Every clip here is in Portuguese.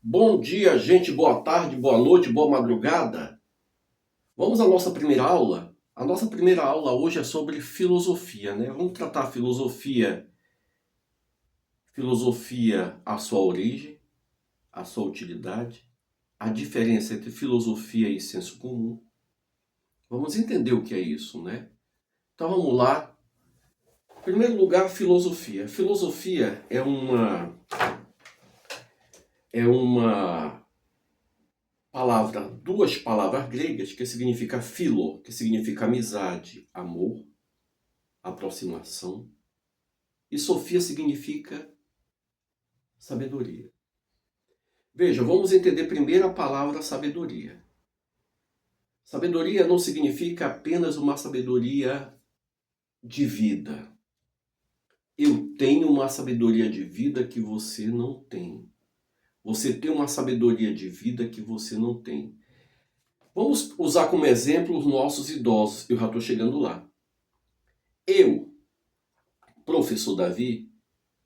Bom dia, gente, boa tarde, boa noite, boa madrugada. Vamos à nossa primeira aula? A nossa primeira aula hoje é sobre filosofia, né? Vamos tratar a filosofia, a sua origem, a sua utilidade, a diferença entre filosofia e senso comum. Vamos entender o que é isso, né? Então vamos lá. Em primeiro lugar, filosofia. Filosofia é uma palavra, duas palavras gregas que significa philo, que significa amizade, amor, aproximação, e Sofia significa sabedoria. Veja, vamos entender primeiro a palavra sabedoria. Sabedoria não significa apenas uma sabedoria de vida. Eu tenho uma sabedoria de vida que você não tem. Você tem uma sabedoria de vida que você não tem. Vamos usar como exemplo os nossos idosos. Eu já estou chegando lá. Eu, professor Davi,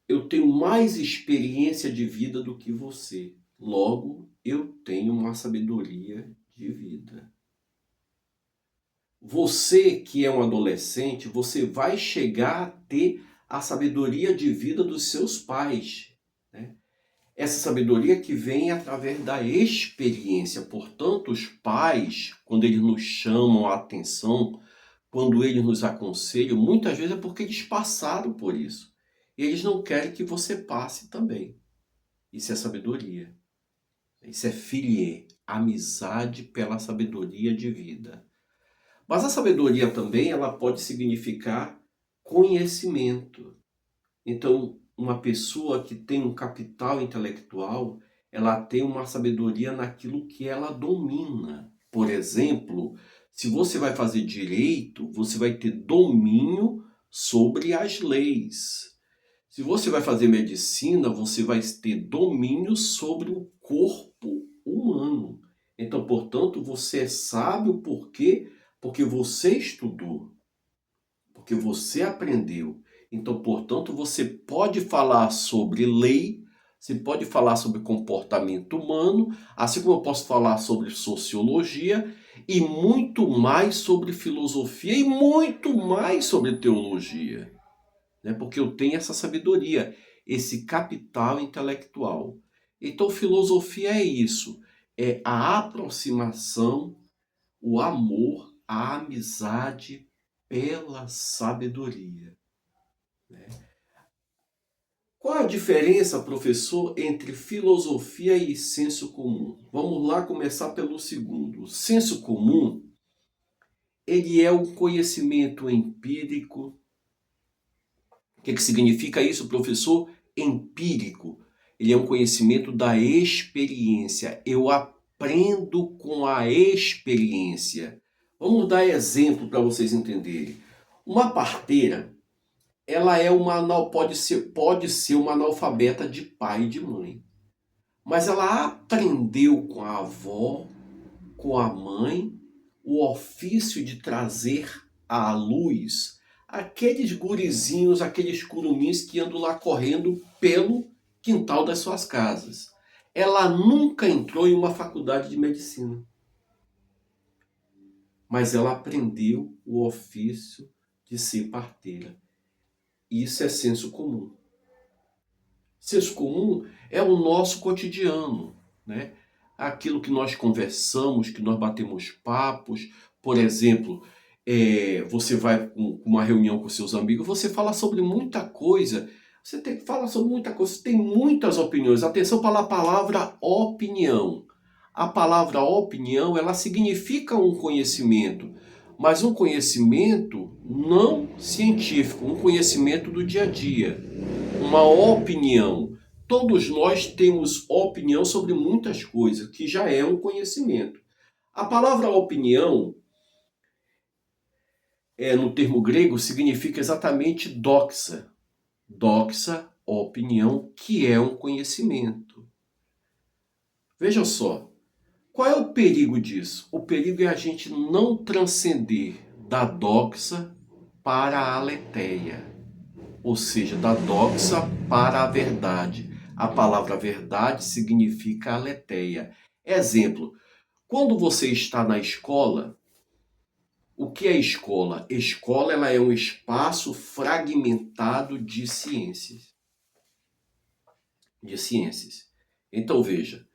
eu tenho mais experiência de vida do que você. Logo, eu tenho uma sabedoria de vida. Você que é um adolescente, você vai chegar a ter a sabedoria de vida dos seus pais, né? Essa sabedoria que vem através da experiência. Portanto, os pais, quando eles nos chamam a atenção, quando eles nos aconselham, muitas vezes é porque eles passaram por isso. E eles não querem que você passe também. Isso é sabedoria. Isso é filie, amizade pela sabedoria de vida. Mas a sabedoria também, ela pode significar conhecimento. Então, uma pessoa que tem um capital intelectual, ela tem uma sabedoria naquilo que ela domina. Por exemplo, se você vai fazer direito, você vai ter domínio sobre as leis. Se você vai fazer medicina, você vai ter domínio sobre o corpo humano. Então, portanto, você é sábio por quê? Porque você estudou, porque você aprendeu. Então, portanto, você pode falar sobre lei, você pode falar sobre comportamento humano, assim como eu posso falar sobre sociologia e muito mais sobre filosofia e muito mais sobre teologia, né? Porque eu tenho essa sabedoria, esse capital intelectual. Então, filosofia é isso, é a aproximação, o amor, a amizade pela sabedoria, né? Qual a diferença, professor, entre filosofia e senso comum? Vamos lá começar pelo segundo. O senso comum, ele é um conhecimento empírico. O que significa isso, professor? Empírico. Ele é um conhecimento da experiência. Eu aprendo com a experiência. Vamos dar exemplo para vocês entenderem. Uma parteira, ela é pode ser uma analfabeta de pai e de mãe. Mas ela aprendeu com a avó, com a mãe, o ofício de trazer à luz aqueles gurizinhos, aqueles curumins que andam lá correndo pelo quintal das suas casas. Ela nunca entrou em uma faculdade de medicina, mas ela aprendeu o ofício de ser parteira. Isso é senso comum. Senso comum é o nosso cotidiano, né? Aquilo que nós conversamos, que nós batemos papos. Por exemplo, você vai com uma reunião com seus amigos, você fala sobre muita coisa. Você tem que falar sobre muita coisa, você tem muitas opiniões. Atenção para a palavra opinião. A palavra opinião, ela significa um conhecimento, mas um conhecimento não científico, um conhecimento do dia a dia, uma opinião. Todos nós temos opinião sobre muitas coisas, que já é um conhecimento. A palavra opinião, no termo grego, significa exatamente doxa. Doxa, opinião, que é um conhecimento. Veja só, qual é o perigo disso? O perigo é a gente não transcender da doxa para a aletheia, ou seja, da doxa para a verdade. A palavra verdade significa aletheia. Exemplo, quando você está na escola, o que é escola? Escola ela é um espaço fragmentado de ciências. Então veja,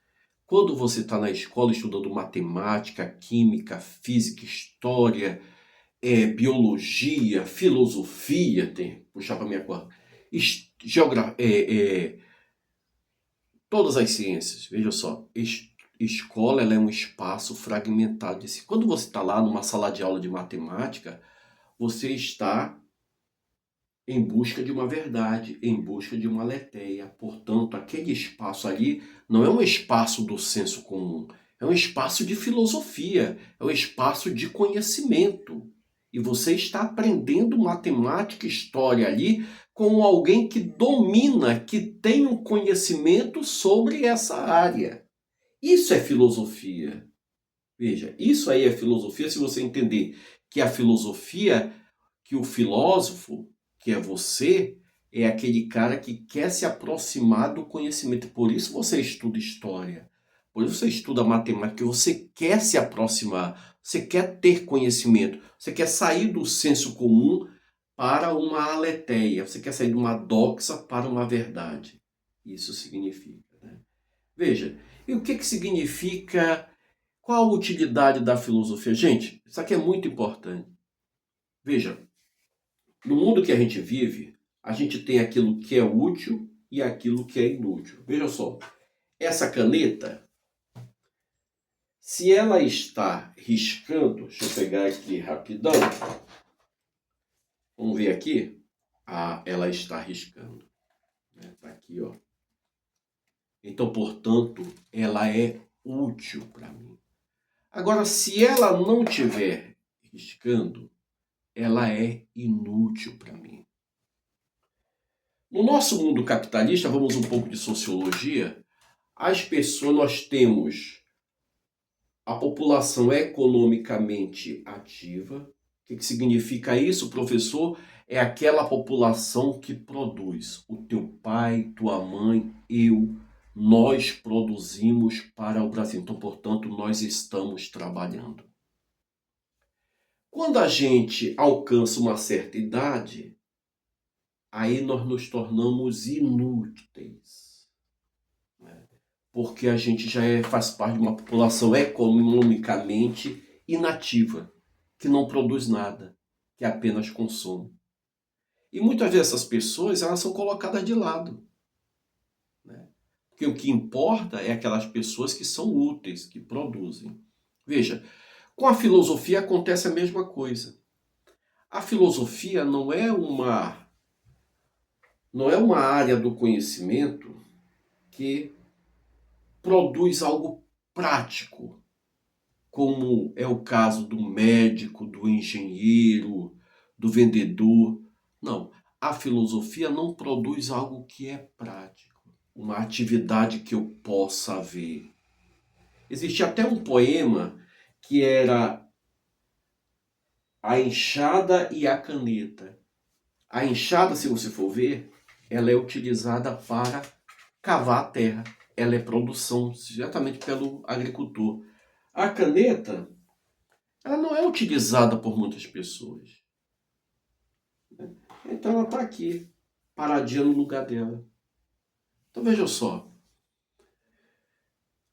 quando você está na escola estudando matemática, química, física, história, biologia, filosofia, puxar para minha corda, todas as ciências, veja só, escola ela é um espaço fragmentado de si. Quando você está lá numa sala de aula de matemática, você está em busca de uma verdade, em busca de uma aletheia. Portanto, aquele espaço ali não é um espaço do senso comum, é um espaço de filosofia, é um espaço de conhecimento. E você está aprendendo matemática, história ali com alguém que domina, que tem um conhecimento sobre essa área. Isso é filosofia. Veja, isso aí é filosofia se você entender que a filosofia, que o filósofo, que é você, é aquele cara que quer se aproximar do conhecimento. Por isso você estuda história. Por isso você estuda matemática, você quer se aproximar, você quer ter conhecimento, você quer sair do senso comum para uma aletheia, você quer sair de uma doxa para uma verdade. Isso significa, né? Veja, e o que significa, qual a utilidade da filosofia? Gente, isso aqui é muito importante. Veja, no mundo que a gente vive, a gente tem aquilo que é útil e aquilo que é inútil. Veja só, essa caneta, se ela está riscando, deixa eu pegar aqui rapidão, vamos ver aqui, ela está riscando, né? Tá aqui, ó. Então, portanto, ela é útil para mim. Agora, se ela não estiver riscando, ela é inútil para mim. No nosso mundo capitalista, vamos um pouco de sociologia, as pessoas, nós temos a população economicamente ativa. O que significa isso, professor? É aquela população que produz. O teu pai, tua mãe, eu, nós produzimos para o Brasil. Então, portanto, nós estamos trabalhando. Quando a gente alcança uma certa idade, aí nós nos tornamos inúteis, né? Porque a gente já faz parte de uma população economicamente inativa, que não produz nada, que apenas consome. E muitas vezes essas pessoas elas são colocadas de lado, né? Porque o que importa é aquelas pessoas que são úteis, que produzem. Veja, com a filosofia acontece a mesma coisa. A filosofia não é uma área do conhecimento que produz algo prático, como é o caso do médico, do engenheiro, do vendedor. Não, a filosofia não produz algo que é prático, uma atividade que eu possa ver. Existe até um poema que era a enxada e a caneta. A enxada, se você for ver, ela é utilizada para cavar a terra. Ela é produção diretamente pelo agricultor. A caneta, ela não é utilizada por muitas pessoas, né? Então ela está aqui, paradinha no lugar dela. Então veja só,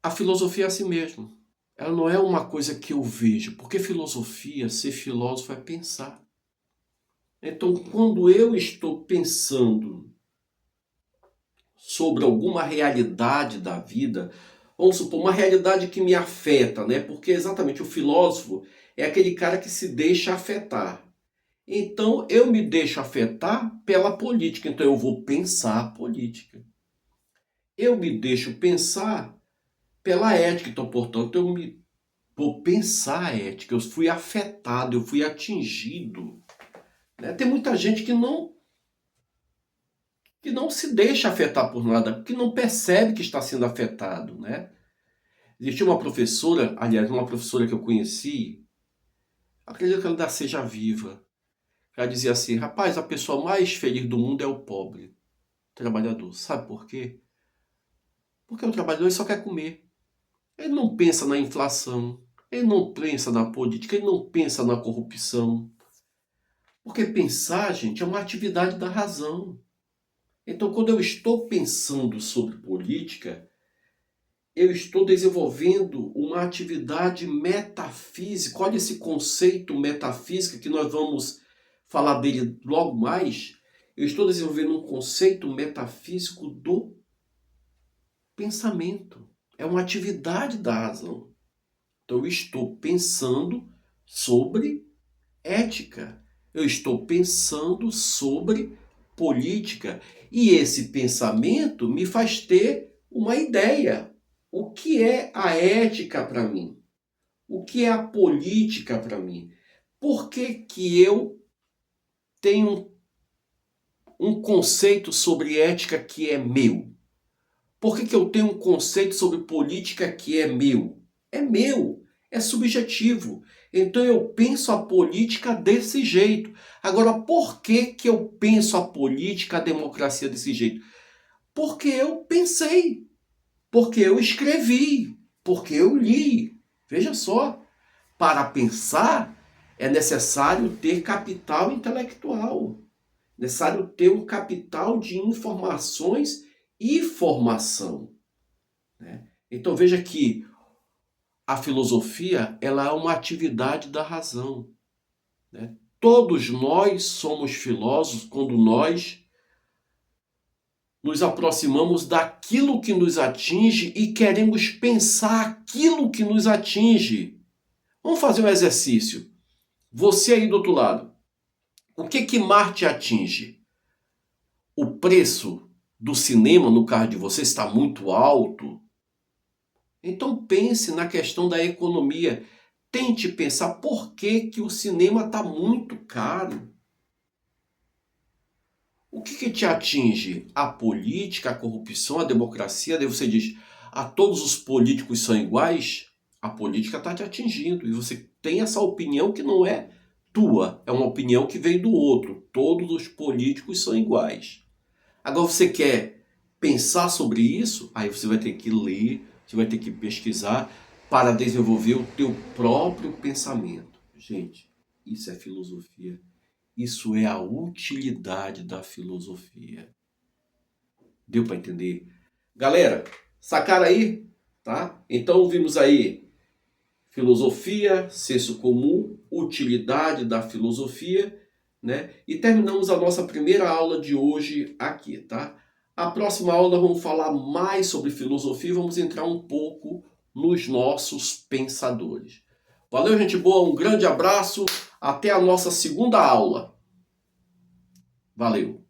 a filosofia é assim mesmo. Ela não é uma coisa que eu vejo, porque filosofia, ser filósofo é pensar. Então quando eu estou pensando sobre alguma realidade da vida, vamos supor, uma realidade que me afeta, né? Porque exatamente o filósofo é aquele cara que se deixa afetar. Então eu me deixo afetar pela política, então eu vou pensar a política. Eu me deixo pensar pela ética, então portanto vou pensar a ética. Eu fui afetado, eu fui atingido, né? Tem muita gente que não se deixa afetar por nada, que não percebe que está sendo afetado, né? Existia uma professora, aliás, uma professora que eu conheci, acredito que ela ainda seja viva. Ela dizia assim: rapaz, a pessoa mais feliz do mundo é o pobre, trabalhador. Sabe por quê? Porque o trabalhador só quer comer. Ele não pensa na inflação, ele não pensa na política, ele não pensa na corrupção. Porque pensar, gente, é uma atividade da razão. Então, quando eu estou pensando sobre política, eu estou desenvolvendo uma atividade metafísica. Olha esse conceito metafísica que nós vamos falar dele logo mais. Eu estou desenvolvendo um conceito metafísico do pensamento. É uma atividade da razão. Então, eu estou pensando sobre ética. Eu estou pensando sobre política. E esse pensamento me faz ter uma ideia. O que é a ética para mim? O que é a política para mim? Por que que eu tenho um conceito sobre ética que é meu? Por que que eu tenho um conceito sobre política que é meu? É meu, é subjetivo. Então eu penso a política desse jeito. Agora, por que que eu penso a política, a democracia desse jeito? Porque eu pensei, porque eu escrevi, porque eu li. Veja só, para pensar é necessário ter capital intelectual, necessário ter um capital de informações e formação, né? Então veja que a filosofia ela é uma atividade da razão, né? Todos nós somos filósofos quando nós nos aproximamos daquilo que nos atinge e queremos pensar aquilo que nos atinge. Vamos fazer um exercício. Você aí do outro lado, o que mais te atinge? O preço do cinema no carro de você está muito alto? Então pense na questão da economia. Tente pensar por que que o cinema está muito caro. O que te atinge? A política, a corrupção, a democracia? Daí você diz, todos os políticos são iguais? A política está te atingindo e você tem essa opinião que não é tua, é uma opinião que veio do outro. Todos os políticos são iguais. Agora você quer pensar sobre isso? Aí você vai ter que ler, você vai ter que pesquisar para desenvolver o teu próprio pensamento. Gente, isso é filosofia. Isso é a utilidade da filosofia. Deu para entender? Galera, sacaram aí? Tá? Então vimos aí filosofia, senso comum, utilidade da filosofia, né? E terminamos a nossa primeira aula de hoje aqui, tá? A próxima aula vamos falar mais sobre filosofia e vamos entrar um pouco nos nossos pensadores. Valeu, gente boa, um grande abraço, até a nossa segunda aula. Valeu!